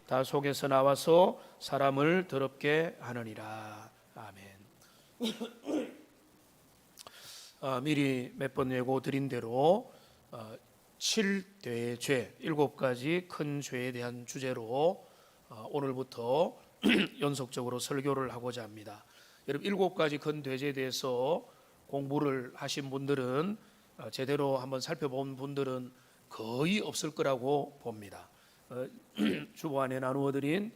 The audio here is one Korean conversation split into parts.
다 속에서 나와서 사람을 더럽게 하느니라. 아멘. 미리 몇 번 예고 드린 대로 7대죄, 7가지 큰 죄에 대한 주제로 오늘부터 연속적으로 설교를 하고자 합니다. 여러분 7가지 큰 죄에 대해서 공부를 하신 분들은 제대로 한번 살펴본 분들은 거의 없을 거라고 봅니다. 주보안에 나누어 드린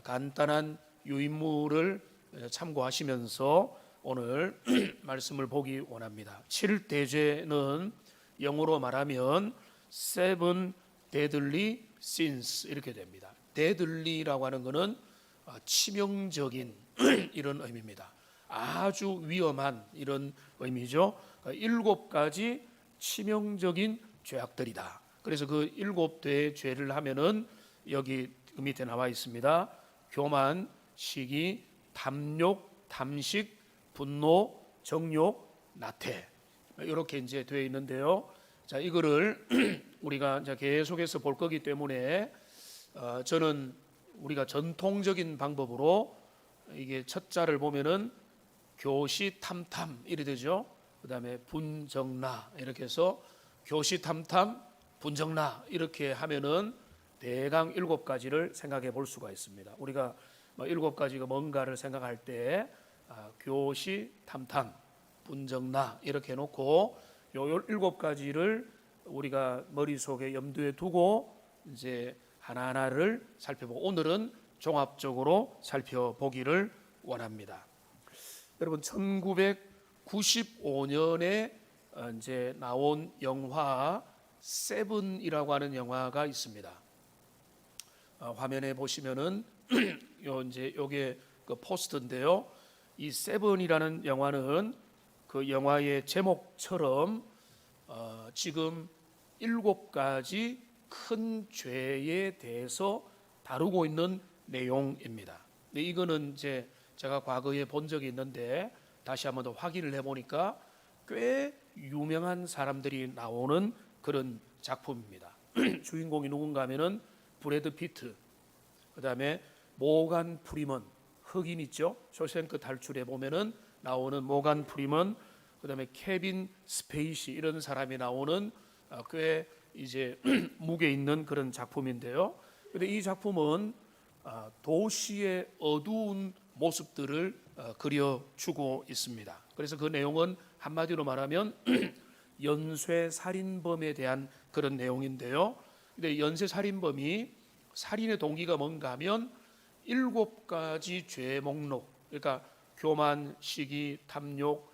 간단한 유인물을 참고하시면서 오늘 말씀을 보기 원합니다. 7대죄는 영어로 말하면 Seven Deadly Sins 이렇게 됩니다. deadly라고 하는 것은 치명적인 이런 의미입니다. 아주 위험한 이런 의미죠. 7가지 치명적인 죄악들이다. 그래서 그 7대의 죄를 하면은 여기 밑에 나와 있습니다. 교만, 시기, 탐욕, 탐식, 분노, 정욕, 나태 이렇게 이제 되어 있는데요. 자, 이거를 우리가 이제 계속해서 볼 거기 때문에 저는 우리가 전통적인 방법으로 이게 첫 자를 보면은 교시탐탐 이래 되죠. 그다음에 분정나 이렇게 해서 교시탐탐, 분정나 이렇게 하면은 대강 7가지를 생각해 볼 수가 있습니다. 우리가 7가지가 뭔가를 생각할 때 교시탐탐, 분정나 이렇게 해놓고 요 7가지를 우리가 머릿속에 염두에 두고 이제 하나하나를 살펴보고 오늘은 종합적으로 살펴보기를 원합니다. 여러분 1995년에 이제 나온 영화 세븐이라고 하는 영화가 있습니다. 화면에 보시면은 요 이제 요게 그 포스터인데요. 이 세븐이라는 영화는 그 영화의 제목처럼 지금 7가지 큰 죄에 대해서 다루고 있는 내용입니다. 근데 이거는 이제 제가 과거에 본 적이 있는데 다시 한번 더 확인을 해보니까 꽤 유명한 사람들이 나오는 그런 작품입니다. 주인공이 누군가 하면은 브래드 피트, 그 다음에 모간 프리먼, 흑인 있죠? 쇼생크 탈출에 보면은 나오는 모간 프리먼, 그 다음에 케빈 스페이시 이런 사람이 나오는 꽤 이제 무게 있는 그런 작품인데요. 근데 이 작품은 도시의 어두운 모습들을 그려주고 있습니다. 그래서 그 내용은 한마디로 말하면 연쇄살인범에 대한 그런 내용인데요. 근데 연쇄살인범이 살인의 동기가 뭔가 하면 7가지 죄 목록, 그러니까 교만, 시기, 탐욕,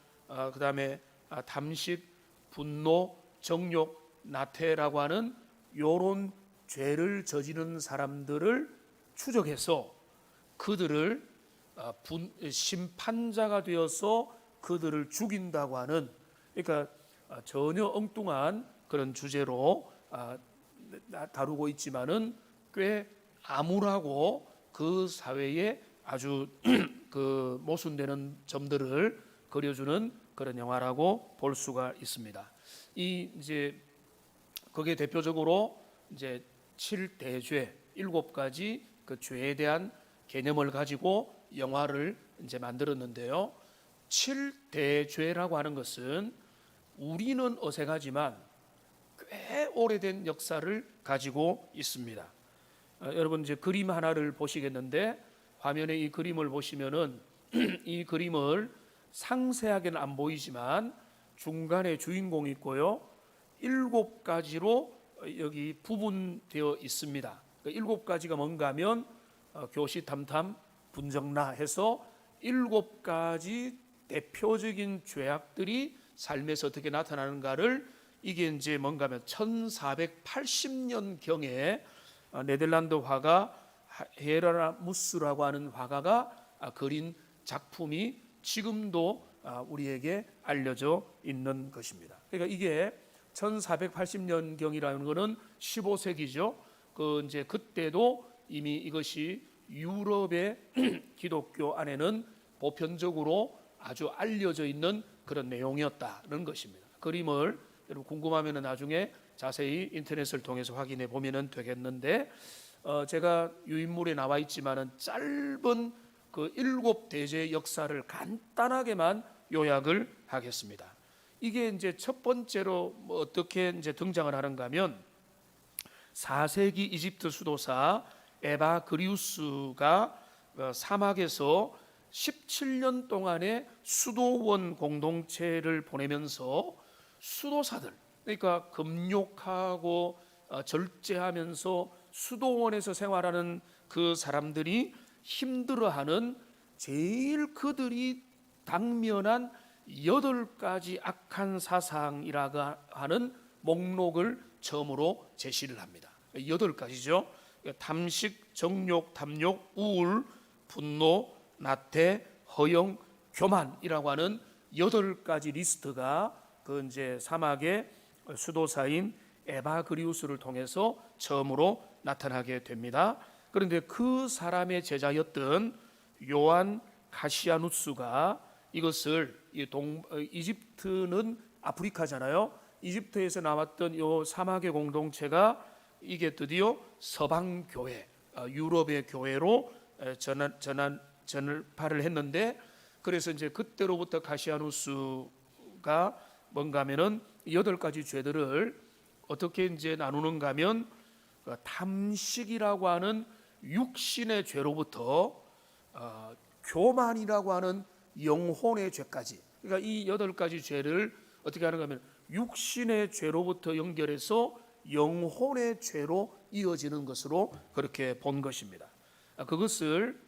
그 다음에 탐식, 분노, 정욕, 나태라고 하는 요런 죄를 저지른 사람들을 추적해서 그들을 심판자가 되어서 그들을 죽인다고 하는, 그러니까 전혀 엉뚱한 그런 주제로 다루고 있지만은 꽤 암울하고 그 사회에 아주 그 모순되는 점들을 그려주는 그런 영화라고 볼 수가 있습니다. 이 이제 거기에 대표적으로 이제 7대죄 7가지 그 죄에 대한 개념을 가지고 영화를 이제 만들었는데요. 7대죄라고 하는 것은 우리는 어색하지만 꽤 오래된 역사를 가지고 있습니다. 여러분 이제 그림 하나를 보시겠는데 화면에 이 그림을 보시면은 이 그림을 상세하게는 안 보이지만 중간에 주인공이 있고요. 7가지로 여기 부분되어 있습니다. 7가지가 뭔가 하면 교시탐탐, 분정나 해서 7가지 대표적인 죄악들이 삶에서 어떻게 나타나는가를 이게 이제 뭔가 하면 1480년경에 네덜란드 화가 헤라무스라고 하는 화가가 그린 작품이 지금도 우리에게 알려져 있는 것입니다. 그러니까 이게 1480년경이라는 것은 15세기죠. 그 이제 그때도 이미 이것이 유럽의 기독교 안에는 보편적으로 아주 알려져 있는 그런 내용이었다는 것입니다. 그림을 여러분 궁금하면 나중에 자세히 인터넷을 통해서 확인해 보면 되겠는데 제가 유인물에 나와 있지만은 짧은 그 7대제의 역사를 간단하게만 요약을 하겠습니다. 이게 이제 첫 번째로 어떻게 이제 등장을 하는가 하면 4세기 이집트 수도사 에바그리우스가 사막에서 17년 동안의 수도원 공동체를 보내면서 수도사들, 그러니까 금욕하고 절제하면서 수도원에서 생활하는 그 사람들이 힘들어하는 제일 그들이 당면한 8가지 악한 사상이라고 하는 목록을 처음으로 제시를 합니다. 8가지죠. 탐식, 정욕, 탐욕, 우울, 분노, 나태, 허영, 교만이라고 하는 8가지 리스트가 그 이제 사막의 수도사인 에바그리우스를 통해서 처음으로 나타나게 됩니다. 그런데 그 사람의 제자였던 요한 카시아누스가 이것을 이집트는 아프리카잖아요. 이집트에서 나왔던 이 사막의 공동체가 이게 드디어 서방 교회, 유럽의 교회로 전파를 했는데, 그래서 이제 그때로부터 카시아누스가 뭔가 하면은 8가지 죄들을 어떻게 이제 나누는가 하면 탐식이라고 하는 육신의 죄로부터 교만이라고 하는 영혼의 죄까지, 그러니까 이 8가지 죄를 어떻게 하는가 하면 육신의 죄로부터 연결해서 영혼의 죄로 이어지는 것으로 그렇게 본 것입니다. 그것을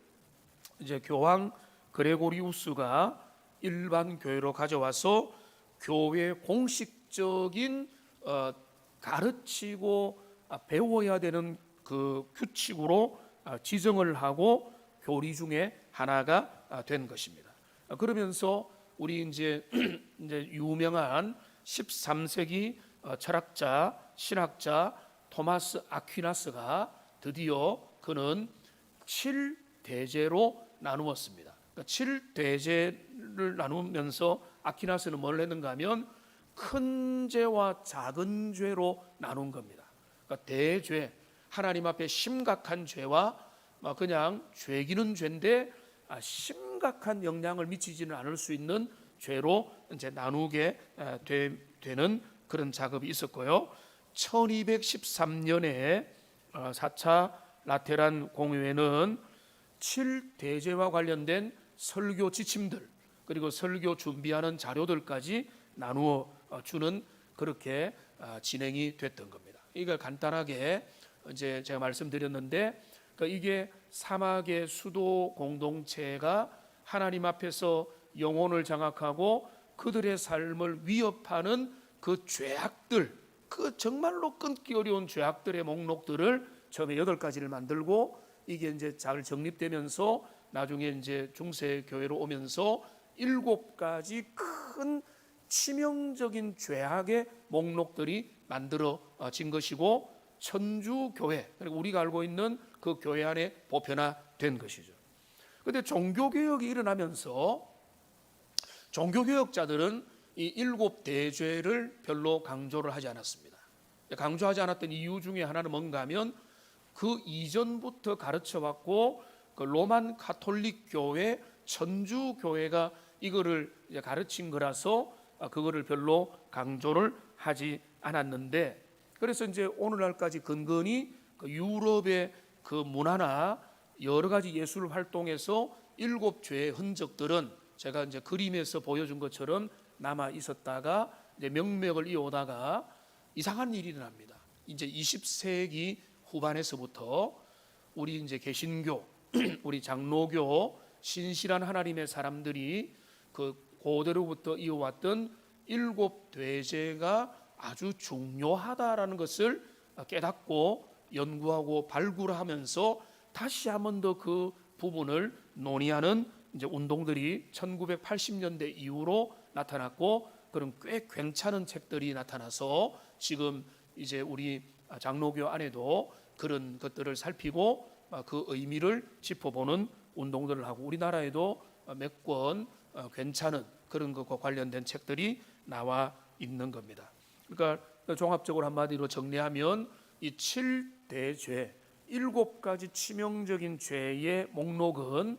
이제 교황 그레고리우스가 일반 교회로 가져와서 교회 공식적인 가르치고 배워야 되는 그 규칙으로 지정을 하고 교리 중에 하나가 된 것입니다. 그러면서 우리 이제 유명한 13세기 철학자, 신학자 토마스 아퀴나스가 드디어 그는 7대제로 나누었습니다. 그러니까 7대제를 나누면서 아퀴나스는 뭘 했는가 하면 큰 죄와 작은 죄로 나눈 겁니다. 그러니까 대죄, 하나님 앞에 심각한 죄와 그냥 죄기는 죄인데 심각한 영향을 미치지는 않을 수 있는 죄로 이제 나누게 되는 그런 작업이 있었고요. 1213년에 4차 라테란 공회는 7대제와 관련된 설교 지침들, 그리고 설교 준비하는 자료들까지 나누어 주는 그렇게 진행이 됐던 겁니다. 이걸 간단하게 이제 제가 말씀드렸는데, 이게 사막의 수도 공동체가 하나님 앞에서 영혼을 장악하고 그들의 삶을 위협하는 그 죄악들, 그 정말로 끊기 어려운 죄악들의 목록들을 처음에 8가지를 만들고, 이게 이제 잘 정립되면서 나중에 이제 중세 교회로 오면서 7가지 큰 치명적인 죄악의 목록들이 만들어진 것이고, 천주교회, 그리고 우리가 알고 있는 그 교회 안에 보편화된 것이죠. 그런데 종교개혁이 일어나면서 종교개혁자들은 이 7대죄를 별로 강조를 하지 않았습니다. 강조하지 않았던 이유 중에 하나는 뭔가 하면 그 이전부터 가르쳐왔고 그 로만 가톨릭 교회, 천주교회가 이거를 가르친 거라서 그거를 별로 강조를 하지 않았는데, 그래서 이제 오늘날까지 근근히 그 유럽의 그 문화나 여러 가지 예술 활동에서 7죄의 흔적들은 제가 이제 그림에서 보여준 것처럼 남아 있었다가 이제 명맥을 이어오다가 이상한 일이 일어납니다. 이제 20세기 후반에서부터 우리 이제 개신교, 우리 장로교, 신실한 하나님의 사람들이 그 고대로부터 이어왔던 7대제가 아주 중요하다라는 것을 깨닫고 연구하고 발굴하면서 다시 한 번 더 그 부분을 논의하는 이제 운동들이 1980년대 이후로 나타났고, 그런 꽤 괜찮은 책들이 나타나서 지금 이제 우리 장로교 안에도 그런 것들을 살피고 그 의미를 짚어보는 운동들을 하고, 우리나라에도 몇 권 괜찮은 그런 것과 관련된 책들이 나와 있는 겁니다. 그러니까 종합적으로 한마디로 정리하면 이 7대죄, 7가지 치명적인 죄의 목록은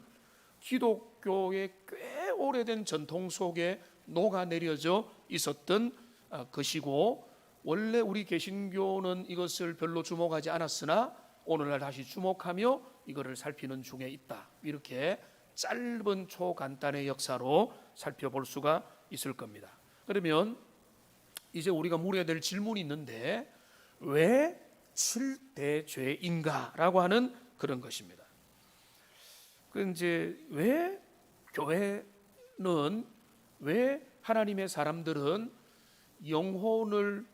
기독교의 꽤 오래된 전통 속에 녹아내려져 있었던 것이고, 원래 우리 개신교는 이것을 별로 주목하지 않았으나 오늘날 다시 주목하며 이거를 살피는 중에 있다. 이렇게 짧은 초간단의 역사로 살펴볼 수가 있을 겁니다. 그러면 이제 우리가 물어야 될 질문이 있는데, 왜 7대 죄인가라고 하는 그런 것입니다. 그 이제 왜 교회는, 왜 하나님의 사람들은 영혼을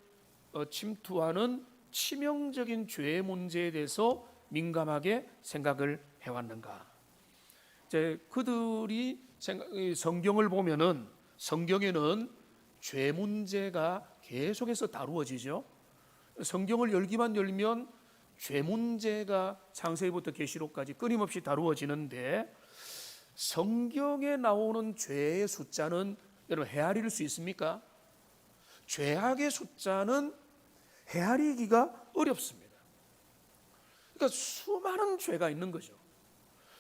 침투하는 치명적인 죄의 문제에 대해서 민감하게 생각을 해왔는가? 이제 그들이 성경을 보면은, 성경에는 죄 문제가 계속해서 다루어지죠. 성경을 열기만 열면 죄 문제가 창세기부터 계시록까지 끊임없이 다루어지는데, 성경에 나오는 죄의 숫자는 여러분 헤아릴 수 있습니까? 죄악의 숫자는 헤아리기가 어렵습니다. 그러니까 수많은 죄가 있는 거죠.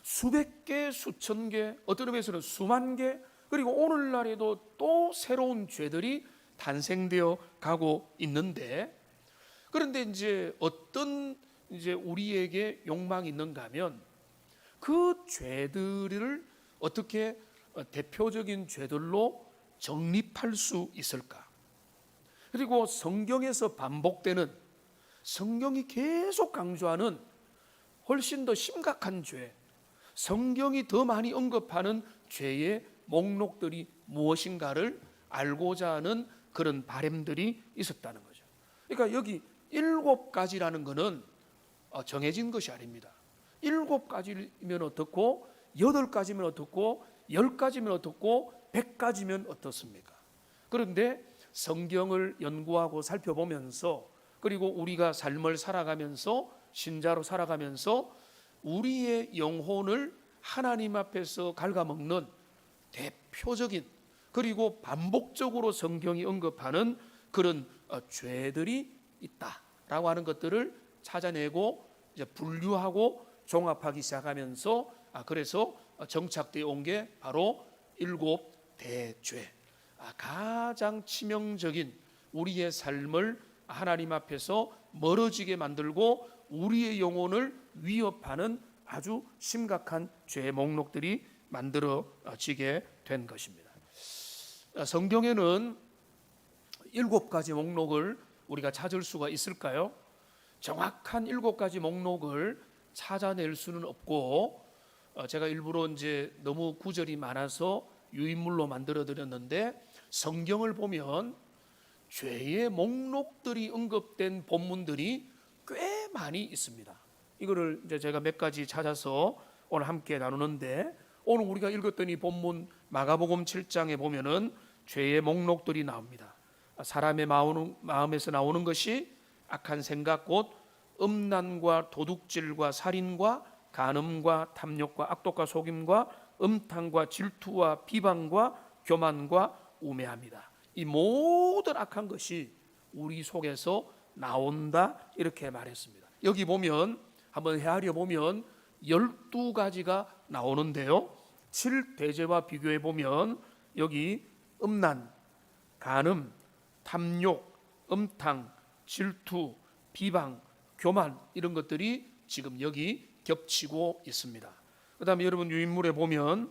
수백 개, 수천 개, 어떤 의미에서는 수만 개, 그리고 오늘날에도 또 새로운 죄들이 탄생되어 가고 있는데, 그런데 이제 어떤 우리에게 욕망이 있는가 하면, 그 죄들을 어떻게 대표적인 죄들로 정립할 수 있을까? 그리고 성경에서 반복되는, 성경이 계속 강조하는 훨씬 더 심각한 죄, 성경이 더 많이 언급하는 죄의 목록들이 무엇인가를 알고자 하는 그런 바람들이 있었다는 거죠. 그러니까 여기 7가지라는 것은 정해진 것이 아닙니다. 7가지면 어떻고, 8가지면 어떻고, 10가지면 어떻고, 100가지면 어떻습니까? 그런데 성경을 연구하고 살펴보면서, 그리고 우리가 삶을 살아가면서, 신자로 살아가면서 우리의 영혼을 하나님 앞에서 갉아먹는 대표적인, 그리고 반복적으로 성경이 언급하는 그런 죄들이 있다라고 하는 것들을 찾아내고 이제 분류하고 종합하기 시작하면서, 그래서 정착되어 온 게 바로 7대죄, 가장 치명적인 우리의 삶을 하나님 앞에서 멀어지게 만들고 우리의 영혼을 위협하는 아주 심각한 죄의 목록들이 만들어지게 된 것입니다. 성경에는 7가지 목록을 우리가 찾을 수가 있을까요? 정확한 7가지 목록을 찾아낼 수는 없고, 제가 일부러 이제 너무 구절이 많아서 유인물로 만들어 드렸는데, 성경을 보면 죄의 목록들이 언급된 본문들이 꽤 많이 있습니다. 이거를 이제 제가 몇 가지 찾아서 오늘 함께 나누는데, 오늘 우리가 읽었던 이 본문 마가복음 7장에 보면은 죄의 목록들이 나옵니다. 사람의 마음에서 나오는 것이 악한 생각, 곧 음란과 도둑질과 살인과 간음과 탐욕과 악독과 속임과 음탕과 질투와 비방과 교만과 우매합니다. 이 모든 악한 것이 우리 속에서 나온다, 이렇게 말했습니다. 여기 보면 한번 헤아려 보면 12가지가 나오는데요, 7대죄와 비교해 보면 여기 음란, 간음, 탐욕, 음탕, 질투, 비방, 교만, 이런 것들이 지금 여기 겹치고 있습니다. 그 다음에 여러분 유인물에 보면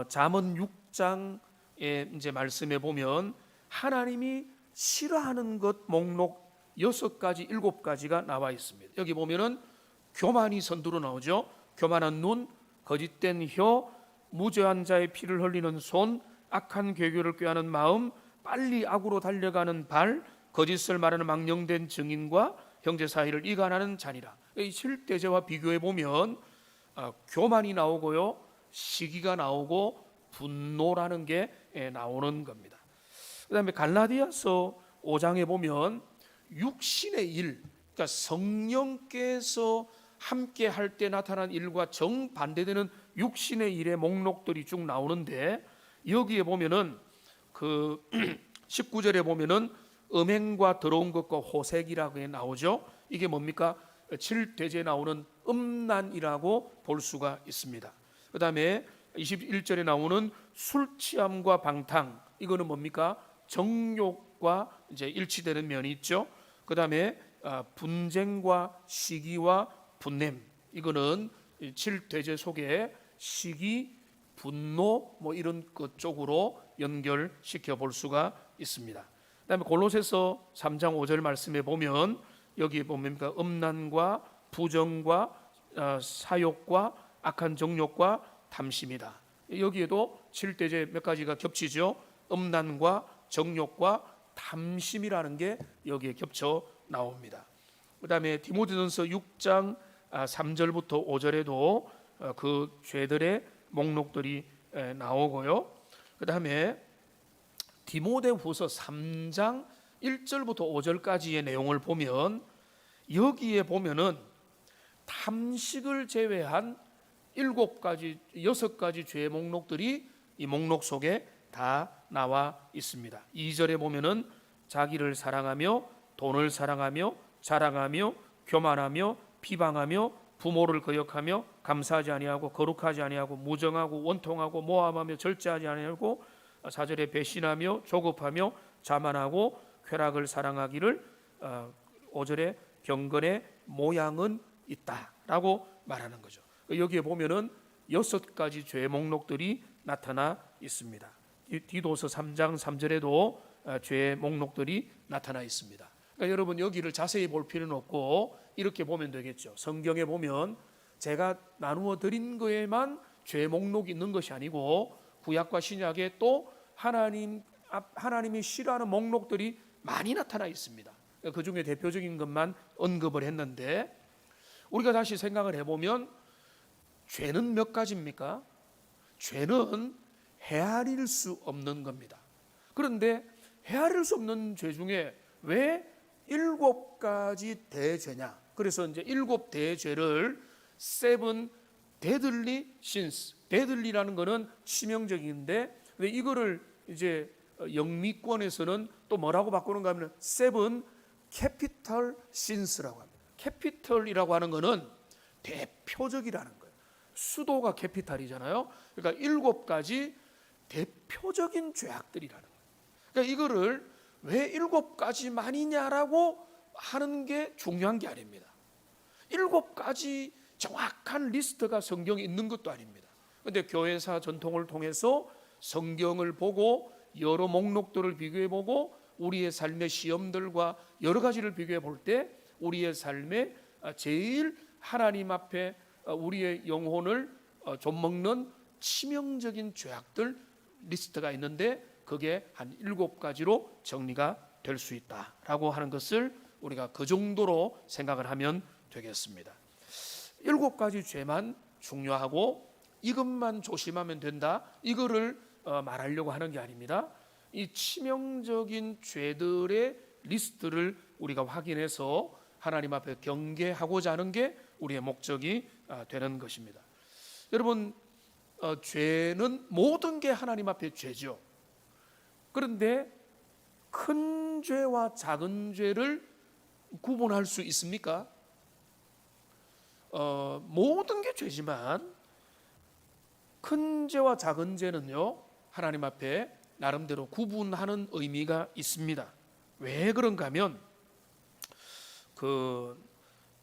잠언 6장의 이제 말씀에 보면 하나님이 싫어하는 것 목록 6가지, 7가지가 나와 있습니다. 여기 보면은 교만이 선두로 나오죠. 교만한 눈, 거짓된 혀, 무죄한 자의 피를 흘리는 손, 악한 괴교를 꾀하는 마음, 빨리 악으로 달려가는 발, 거짓을 말하는 망령된 증인과 형제 사이를 이간하는 잔이라. 이 7대죄와 비교해 보면 교만이 나오고요, 시기가 나오고 분노라는 게 나오는 겁니다. 그 다음에 갈라디아서 5장에 보면 육신의 일, 그러니까 성령께서 함께 할 때 나타난 일과 정반대되는 육신의 일의 목록들이 쭉 나오는데, 여기에 보면은 그 19절에 보면은 음행과 더러운 것과 호색이라고 나오죠. 이게 뭡니까? 7대제에 나오는 음란이라고 볼 수가 있습니다. 그 다음에 21절에 나오는 술 취함과 방탕, 이거는 뭡니까? 정욕과 이제 일치되는 면이 있죠. 그 다음에 분쟁과 시기와 분냄, 이거는 7대제 속에 시기, 분노 뭐 이런 것 쪽으로 연결시켜 볼 수가 있습니다. 그다음에 골로새서 3장 5절 말씀에 보면 여기 보면 음란과 부정과 사욕과 악한 정욕과 탐심이다. 여기에도 7대제 몇 가지가 겹치죠. 음란과 정욕과 탐심이라는 게 여기에 겹쳐 나옵니다. 그다음에 디모데전서 6장 3절부터 5절에도 그 죄들의 목록들이 나오고요. 그다음에 디모데후서 3장 1절부터 5절까지의 내용을 보면 여기에 보면은 탐식을 제외한 7가지, 6가지 죄의 목록들이 이 목록 속에 다 나와 있습니다. 2절에 보면은 자기를 사랑하며 돈을 사랑하며 자랑하며 교만하며 비방하며 부모를 거역하며 감사하지 아니하고 거룩하지 아니하고 무정하고 원통하고 모함하며 절제하지 아니하고 4절에 배신하며 조급하며 자만하고 쾌락을 사랑하기를 5절에 경건의 모양은 있다라고 말하는 거죠. 여기에 보면은 6가지 죄의 목록들이 나타나 있습니다. 디도서 3장 3절에도 죄의 목록들이 나타나 있습니다. 그러니까 여러분 여기를 자세히 볼 필요는 없고 이렇게 보면 되겠죠. 성경에 보면 제가 나누어 드린 거에만 죄의 목록이 있는 것이 아니고 구약과 신약에 또 하나님이 싫어하는 목록들이 많이 나타나 있습니다. 그 중에 대표적인 것만 언급을 했는데 우리가 다시 생각을 해보면 죄는 몇 가지입니까? 죄는 헤아릴 수 없는 겁니다. 그런데 헤아릴 수 없는 죄 중에 왜 7가지 대죄냐? 그래서 이제 7대죄를 seven deadly sins, deadly라는 거는 치명적인데 근데 이거를 이제 영미권에서는 또 뭐라고 바꾸는가 하면 seven capital sins라고 합니다. capital이라고 하는 거는 대표적이라는 거예요. 수도가 캐피탈이잖아요. 그러니까 7가지 대표적인 죄악들이라는 거예요. 그러니까 이거를 왜 7가지만이냐라고 하는 게 중요한 게 아닙니다. 7가지 정확한 리스트가 성경에 있는 것도 아닙니다. 그런데 교회사 전통을 통해서 성경을 보고 여러 목록들을 비교해 보고 우리의 삶의 시험들과 여러 가지를 비교해 볼 때 우리의 삶에 제일 하나님 앞에 우리의 영혼을 좀먹는 치명적인 죄악들 리스트가 있는데 그게 한 7가지로 정리가 될 수 있다라고 하는 것을 우리가 그 정도로 생각을 하면 되겠습니다. 7가지 죄만 중요하고 이것만 조심하면 된다, 이거를 말하려고 하는 게 아닙니다. 이 치명적인 죄들의 리스트를 우리가 확인해서 하나님 앞에 경계하고자 하는 게 우리의 목적이 되는 것입니다. 여러분, 죄는 모든 게 하나님 앞에 죄죠. 그런데 큰 죄와 작은 죄를 구분할 수 있습니까? 모든 게 죄지만 큰 죄와 작은 죄는요 하나님 앞에 나름대로 구분하는 의미가 있습니다. 왜 그런가 하면 그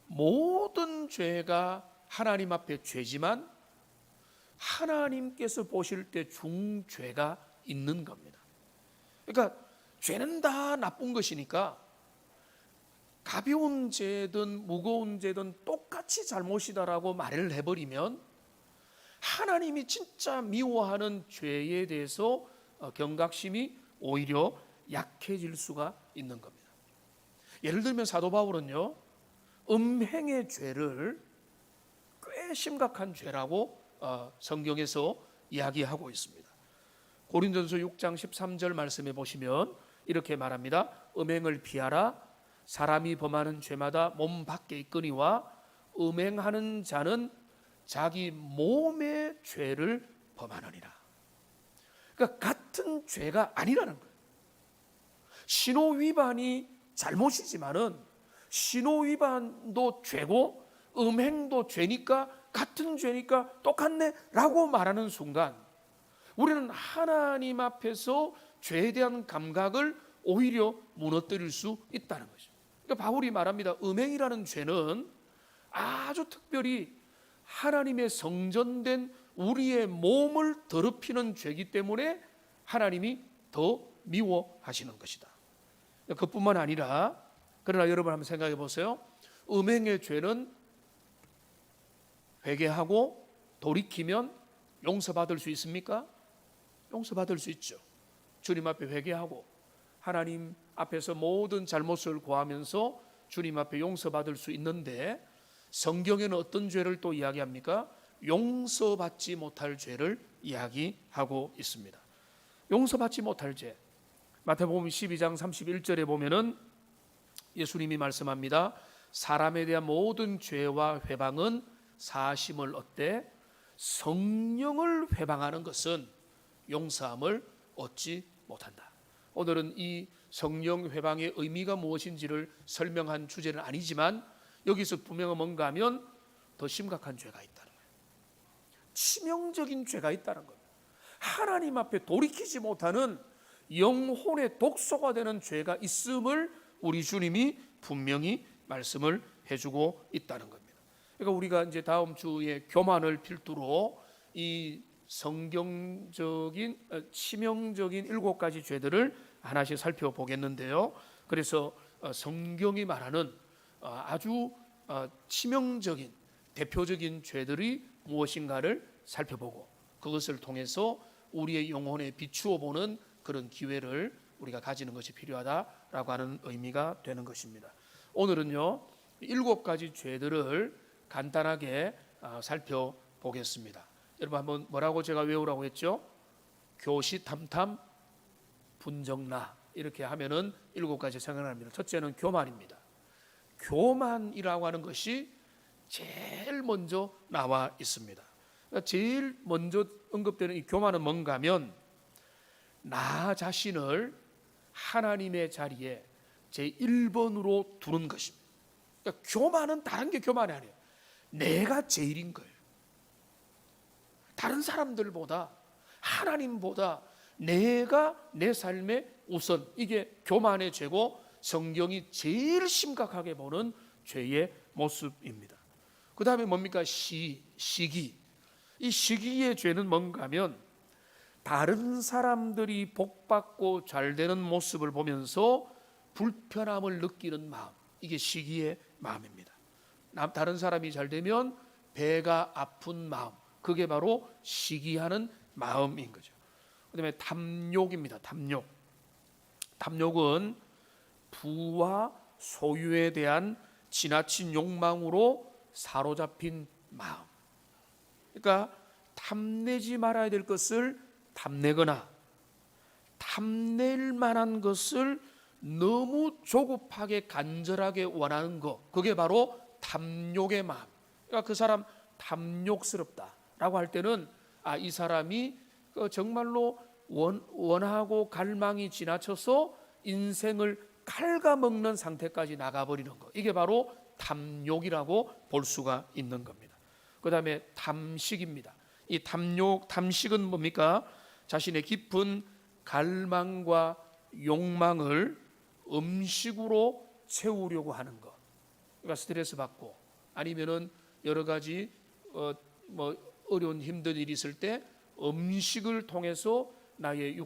모든 죄가 하나님 앞에 죄지만 하나님께서 보실 때 중죄가 있는 겁니다. 그러니까 죄는 다 나쁜 것이니까 가벼운 죄든 무거운 죄든 똑같이 잘못이다라고 말을 해버리면 하나님이 진짜 미워하는 죄에 대해서 경각심이 오히려 약해질 수가 있는 겁니다. 예를 들면 사도 바울은요 음행의 죄를 꽤 심각한 죄라고 성경에서 이야기하고 있습니다. 고린도전서 6장 13절 말씀에 보시면 이렇게 말합니다. 음행을 피하라. 사람이 범하는 죄마다 몸 밖에 있거니와 음행하는 자는 자기 몸의 죄를 범하느니라. 그러니까 같은 죄가 아니라는 거예요. 신호 위반이 잘못이지만은 신호 위반도 죄고 음행도 죄니까 같은 죄니까 똑같네 라고 말하는 순간 우리는 하나님 앞에서 죄에 대한 감각을 오히려 무너뜨릴 수 있다는 거죠. 그러니까 바울이 말합니다. 음행이라는 죄는 아주 특별히 하나님의 성전된 우리의 몸을 더럽히는 죄이기 때문에 하나님이 더 미워하시는 것이다. 그뿐만 아니라 그러나 여러분 한번 생각해 보세요. 음행의 죄는 회개하고 돌이키면 용서받을 수 있습니까? 용서받을 수 있죠. 주님 앞에 회개하고 하나님 앞에서 모든 잘못을 고하면서 주님 앞에 용서받을 수 있는데 성경에는 어떤 죄를 또 이야기합니까? 용서받지 못할 죄를 이야기하고 있습니다. 용서받지 못할 죄. 마태복음 12장 31절에 보면은 예수님이 말씀합니다. 사람에 대한 모든 죄와 회방은 사심을 얻되 성령을 회방하는 것은 용서함을 얻지 못한다. 오늘은 이 성령 회방의 의미가 무엇인지를 설명한 주제는 아니지만 여기서 분명히 뭔가 하면 더 심각한 죄가 있다는 거예요. 치명적인 죄가 있다는 거예요. 하나님 앞에 돌이키지 못하는 영혼의 독소가 되는 죄가 있음을 우리 주님이 분명히 말씀을 해주고 있다는 겁니다. 그러니까 우리가 이제 다음 주에 교만을 필두로 이 성경적인 치명적인 7가지 죄들을 하나씩 살펴보겠는데요. 그래서 성경이 말하는 아주 치명적인 대표적인 죄들이 무엇인가를 살펴보고 그것을 통해서 우리의 영혼에 비추어 보는 그런 기회를 우리가 가지는 것이 필요하다라고 하는 의미가 되는 것입니다. 오늘은요 7가지 죄들을 간단하게 살펴보겠습니다. 여러분 한번 뭐라고 제가 외우라고 했죠? 교시탐탐 분정나 이렇게 하면은 7가지 생각납니다. 첫째는 교만입니다. 교만이라고 하는 것이 제일 먼저 나와 있습니다. 그러니까 제일 먼저 언급되는 이 교만은 뭔가 하면 나 자신을 하나님의 자리에 제1번으로 두는 것입니다. 그러니까 교만은 다른 게 교만이 아니에요. 내가 제일인 거예요. 다른 사람들보다 하나님보다 내가 내 삶의 우선, 이게 교만의 죄고 성경이 제일 심각하게 보는 죄의 모습입니다. 그 다음에 뭡니까? 시기. 이 시기의 죄는 뭔가 하면 다른 사람들이 복받고 잘되는 모습을 보면서 불편함을 느끼는 마음, 이게 시기의 마음입니다. 다른 사람이 잘되면 배가 아픈 마음, 그게 바로 시기하는 마음인 거죠. 그 다음에 탐욕입니다. 탐욕은 부와 소유에 대한 지나친 욕망으로 사로잡힌 마음. 그러니까 탐내지 말아야 될 것을 탐내거나 탐낼 만한 것을 너무 조급하게 간절하게 원하는 것, 그게 바로 탐욕의 마음. 그러니까 그 사람 탐욕스럽다라고 할 때는 이 사람이 정말로 원하고 갈망이 지나쳐서 인생을 갉아먹는 상태까지 나가버리는 것, 이게 바로 탐욕이라고 볼 수가 있는 겁니다. 그 다음에 탐식입니다. 이 탐식은 뭡니까? 자신의 깊은 갈망과 욕망을 음식으로 채우려고 하는 것. 그러니까 스트레스 받고 아니면은 여러 가지 어려운 힘든 일이 있을 때 음식을 통해서 나의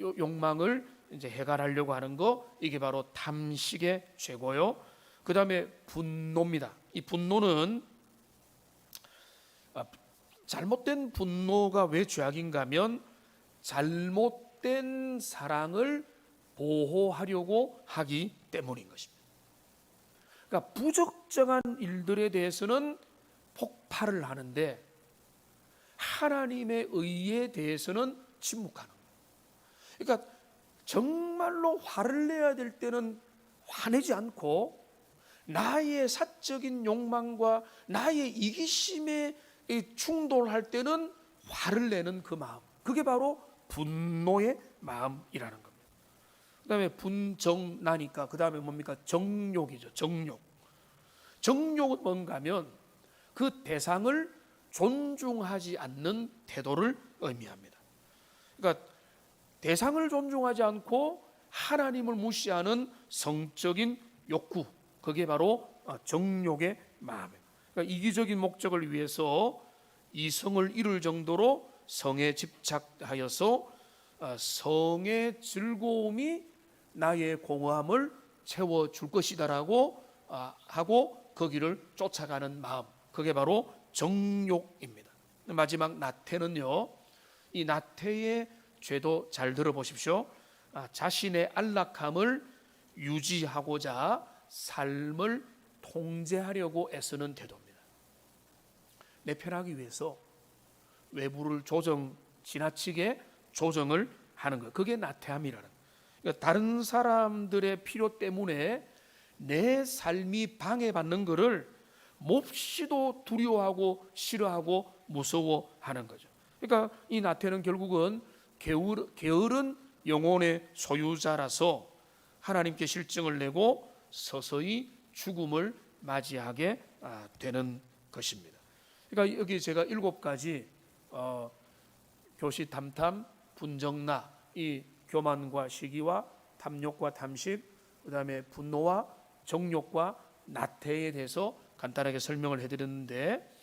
욕망을 이제 해결하려고 하는 거, 이게 바로 탐식의 죄고요. 그 다음에 분노입니다. 이 분노는 잘못된 분노가 왜 죄악인가 하면 잘못된 사랑을 보호하려고 하기 때문인 것입니다. 그러니까 부적정한 일들에 대해서는 폭발을 하는데 하나님의 의에 대해서는 침묵하는 거예요. 그러니까 정말로 화를 내야 될 때는 화내지 않고 나의 사적인 욕망과 나의 이기심에 충돌할 때는 화를 내는 그 마음, 그게 바로 분노의 마음이라는 겁니다. 그 다음에 분정나니까 그 다음에 뭡니까? 정욕이죠. 정욕. 정욕은 뭔가 하면 그 대상을 존중하지 않는 태도를 의미합니다. 그러니까 대상을 존중하지 않고 하나님을 무시하는 성적인 욕구, 그게 바로 정욕의 마음입니다. 그러니까 이기적인 목적을 위해서 이성을 이룰 정도로 성에 집착하여서 성의 즐거움이 나의 공허함을 채워줄 것이다라고 하고 거기를 쫓아가는 마음, 그게 바로 정욕입니다. 마지막 나태는요, 이 나태의 죄도 잘 들어보십시오. 자신의 안락함을 유지하고자 삶을 통제하려고 애쓰는 태도입니다. 내 편하기 위해서 외부를 지나치게 조정을 하는 것, 그게 나태함이라는. 그러니까 다른 사람들의 필요 때문에 내 삶이 방해받는 것을 몹시도 두려워하고 싫어하고 무서워하는 거죠. 그러니까 이 나태는 결국은 게으른 영혼의 소유자라서 하나님께 실증을 내고 서서히 죽음을 맞이하게 되는 것입니다. 그러니까 여기 제가 7가지 교시, 탐탐, 분정나, 이 교만과 시기와 탐욕과 탐식, 그다음에 분노와 정욕과 나태에 대해서 간단하게 설명을 해드렸는데,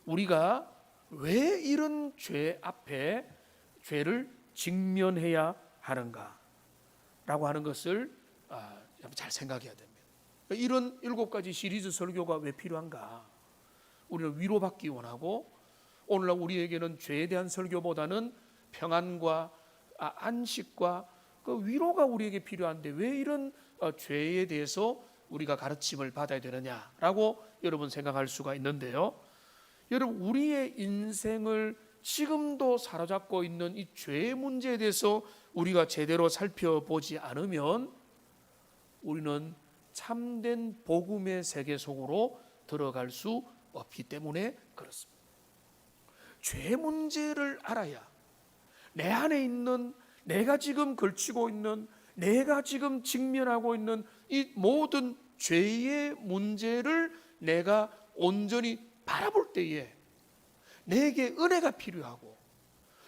우리가 왜 이런 죄 앞에 죄를 직면해야 하는가라고 하는 것을 잘 생각해야 됩니다. 이런 7가지 시리즈 설교가 왜 필요한가? 우리는 위로받기 원하고, 오늘날 우리에게는 죄에 대한 설교보다는 평안과 안식과 그 위로가 우리에게 필요한데 왜 이런 죄에 대해서 우리가 가르침을 받아야 되느냐라고 여러분 생각할 수가 있는데요. 여러분, 우리의 인생을 지금도 사로잡고 있는 이 죄의 문제에 대해서 우리가 제대로 살펴보지 않으면 우리는 참된 복음의 세계 속으로 들어갈 수 없기 때문에 그렇습니다. 죄 문제를 알아야 내 안에 있는, 내가 지금 걸치고 있는, 내가 지금 직면하고 있는 이 모든 죄의 문제를 내가 온전히 바라볼 때에 내게 은혜가 필요하고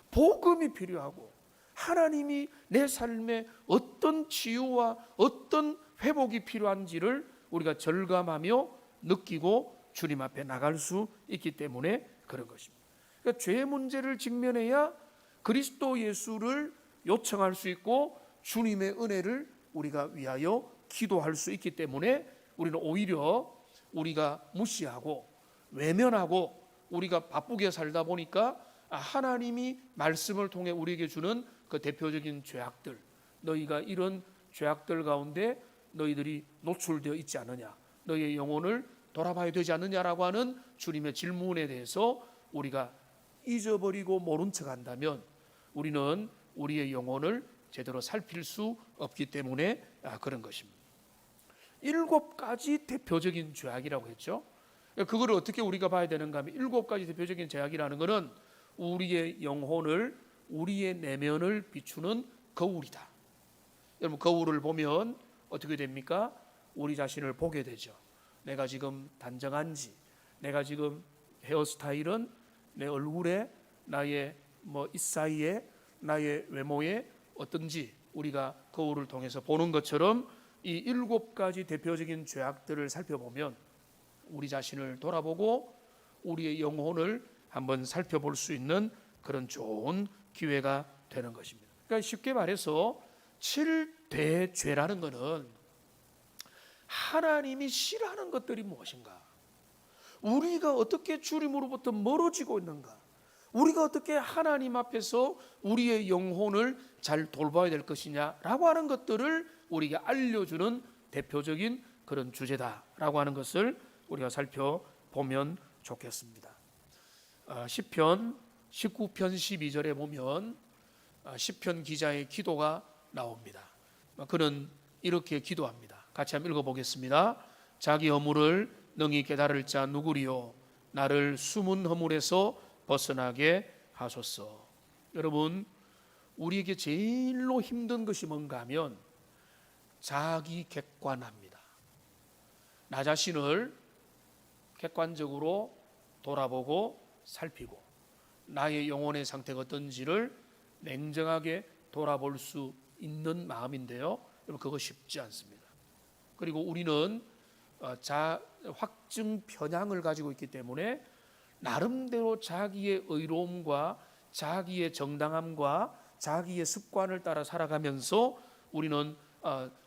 복음이 필요하고 하나님이 내 삶에 어떤 치유와 어떤 회복이 필요한지를 우리가 절감하며 느끼고 주님 앞에 나갈 수 있기 때문에 그런 것입니다. 그러니까 죄의 문제를 직면해야 그리스도 예수를 요청할 수 있고 주님의 은혜를 우리가 위하여 기도할 수 있기 때문에 우리는 오히려 우리가 무시하고 외면하고 우리가 바쁘게 살다 보니까 하나님이 말씀을 통해 우리에게 주는 그 대표적인 죄악들, 너희가 이런 죄악들 가운데 너희들이 노출되어 있지 않느냐, 너희의 영혼을 돌아봐야 되지 않느냐라고 하는 주님의 질문에 대해서 우리가 잊어버리고 모른 척 한다면 우리는 우리의 영혼을 제대로 살필 수 없기 때문에 그런 것입니다. 7가지 대표적인 죄악이라고 했죠. 그걸 어떻게 우리가 봐야 되는가 하면 7가지 대표적인 죄악이라는 것은 우리의 영혼을, 우리의 내면을 비추는 거울이다. 여러분, 거울을 보면 어떻게 됩니까? 우리 자신을 보게 되죠. 내가 지금 단정한지, 내가 지금 헤어스타일은 내 얼굴에, 나의 이 사이에, 나의 외모에 어떤지 우리가 거울을 통해서 보는 것처럼 이 7가지 대표적인 죄악들을 살펴보면 우리 자신을 돌아보고 우리의 영혼을 한번 살펴볼 수 있는 그런 좋은 기회가 되는 것입니다. 그러니까 쉽게 말해서 7대죄라는 것은 하나님이 싫어하는 것들이 무엇인가, 우리가 어떻게 주님으로부터 멀어지고 있는가, 우리가 어떻게 하나님 앞에서 우리의 영혼을 잘 돌봐야 될 것이냐라고 하는 것들을 우리가 알려주는 대표적인 그런 주제다라고 하는 것을 우리가 살펴보면 좋겠습니다. 시편 19편 12절에 보면 시편 기자의 기도가 나옵니다. 그는 이렇게 기도합니다. 같이 한번 읽어보겠습니다. 자기 허물을 능히 깨달을 자 누구리요, 나를 숨은 허물에서 벗어나게 하소서. 여러분, 우리에게 제일로 힘든 것이 뭔가 하면 자기 객관합니다. 나 자신을 객관적으로 돌아보고 살피고 나의 영혼의 상태가 어떤지를 냉정하게 돌아볼 수 있는 마음인데요. 여러분 그거 쉽지 않습니다. 그리고 우리는 확증 편향을 가지고 있기 때문에 나름대로 자기의 의로움과 자기의 정당함과 자기의 습관을 따라 살아가면서 우리는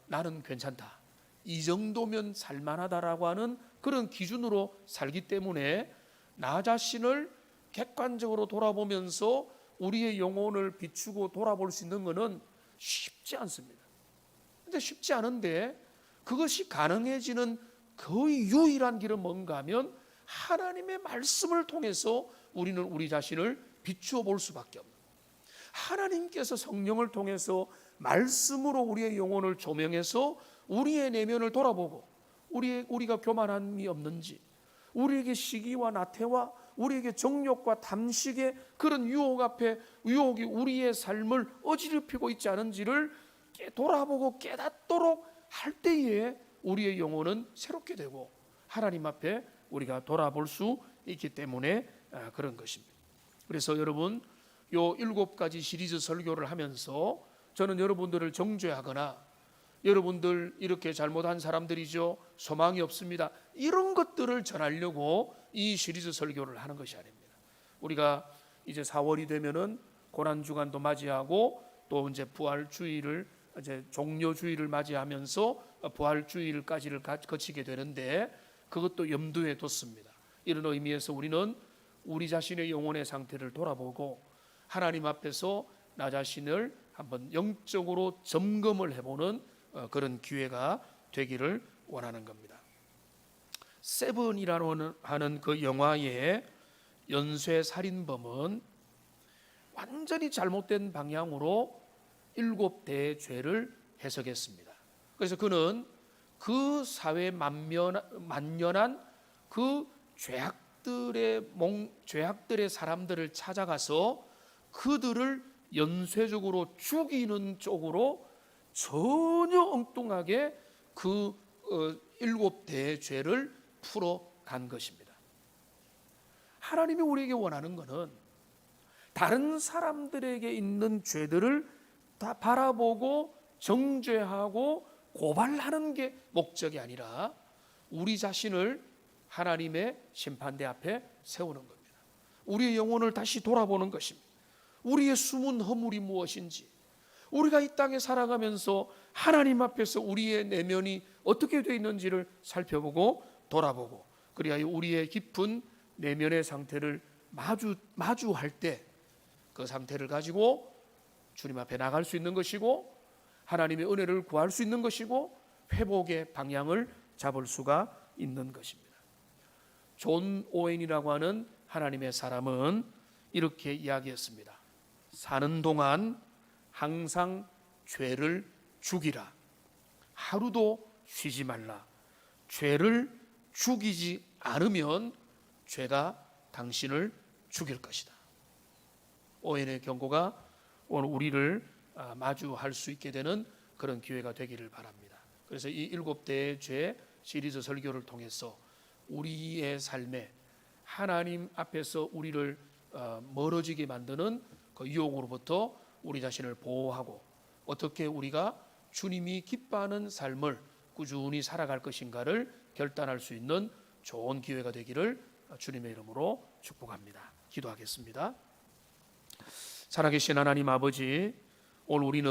나는 괜찮다, 이 정도면 살만하다라고 하는 그런 기준으로 살기 때문에 나 자신을 객관적으로 돌아보면서 우리의 영혼을 비추고 돌아볼 수 있는 것은 쉽지 않습니다. 근데 쉽지 않은데 그것이 가능해지는 거의 유일한 길은 뭔가 하면 하나님의 말씀을 통해서 우리는 우리 자신을 비추어 볼 수밖에 없는, 하나님께서 성령을 통해서 말씀으로 우리의 영혼을 조명해서 우리의 내면을 돌아보고 우리가 교만함이 없는지, 우리에게 시기와 나태와 우리에게 정욕과 탐식의 그런 유혹 앞에 유혹이 우리의 삶을 어지럽히고 있지 않은지를 돌아보고 깨닫도록 할 때에 우리의 영혼은 새롭게 되고 하나님 앞에 우리가 돌아볼 수 있기 때문에 그런 것입니다. 그래서 여러분 요 7가지 시리즈 설교를 하면서 저는 여러분들을 정죄하거나 여러분들 이렇게 잘못한 사람들이죠, 소망이 없습니다, 이런 것들을 전하려고 이 시리즈 설교를 하는 것이 아닙니다. 우리가 이제 4월이 되면은 고난주간도 맞이하고 또 이제 부활주의를 이제 종료주의를 맞이하면서 부활주의까지를 거치게 되는데 그것도 염두에 뒀습니다. 이런 의미에서 우리는 우리 자신의 영혼의 상태를 돌아보고 하나님 앞에서 나 자신을 한번 영적으로 점검을 해보는 그런 기회가 되기를 원하는 겁니다. 세븐이라고 하는 그 영화의 연쇄 살인범은 완전히 잘못된 방향으로 7대의 죄를 해석했습니다. 그래서 그는 그 사회에 만연한 그 죄악들의 사람들을 찾아가서 그들을 연쇄적으로 죽이는 쪽으로 전혀 엉뚱하게 그 7대의 죄를 풀어간 것입니다. 하나님이 우리에게 원하는 것은 다른 사람들에게 있는 죄들을 다 바라보고 정죄하고 고발하는 게 목적이 아니라 우리 자신을 하나님의 심판대 앞에 세우는 겁니다. 우리의 영혼을 다시 돌아보는 것입니다. 우리의 숨은 허물이 무엇인지, 우리가 이 땅에 살아가면서 하나님 앞에서 우리의 내면이 어떻게 되어 있는지를 살펴보고 돌아보고, 그래야 우리의 깊은 내면의 상태를 마주할 때 그 상태를 가지고 주님 앞에 나갈 수 있는 것이고 하나님의 은혜를 구할 수 있는 것이고 회복의 방향을 잡을 수가 있는 것입니다. 존 오웬이라고 하는 하나님의 사람은 이렇게 이야기했습니다. 사는 동안 항상 죄를 죽이라. 하루도 쉬지 말라. 죄를 죽이지 않으면 죄가 당신을 죽일 것이다. 오웬의 경고가 오늘 우리를 마주할 수 있게 되는 그런 기회가 되기를 바랍니다. 그래서 이 7대의 죄 시리즈 설교를 통해서 우리의 삶에 하나님 앞에서 우리를 멀어지게 만드는 그 유혹으로부터 우리 자신을 보호하고 어떻게 우리가 주님이 기뻐하는 삶을 꾸준히 살아갈 것인가를 결단할 수 있는 좋은 기회가 되기를 주님의 이름으로 축복합니다. 기도하겠습니다. 살아계신 하나님 아버지, 오늘 우리는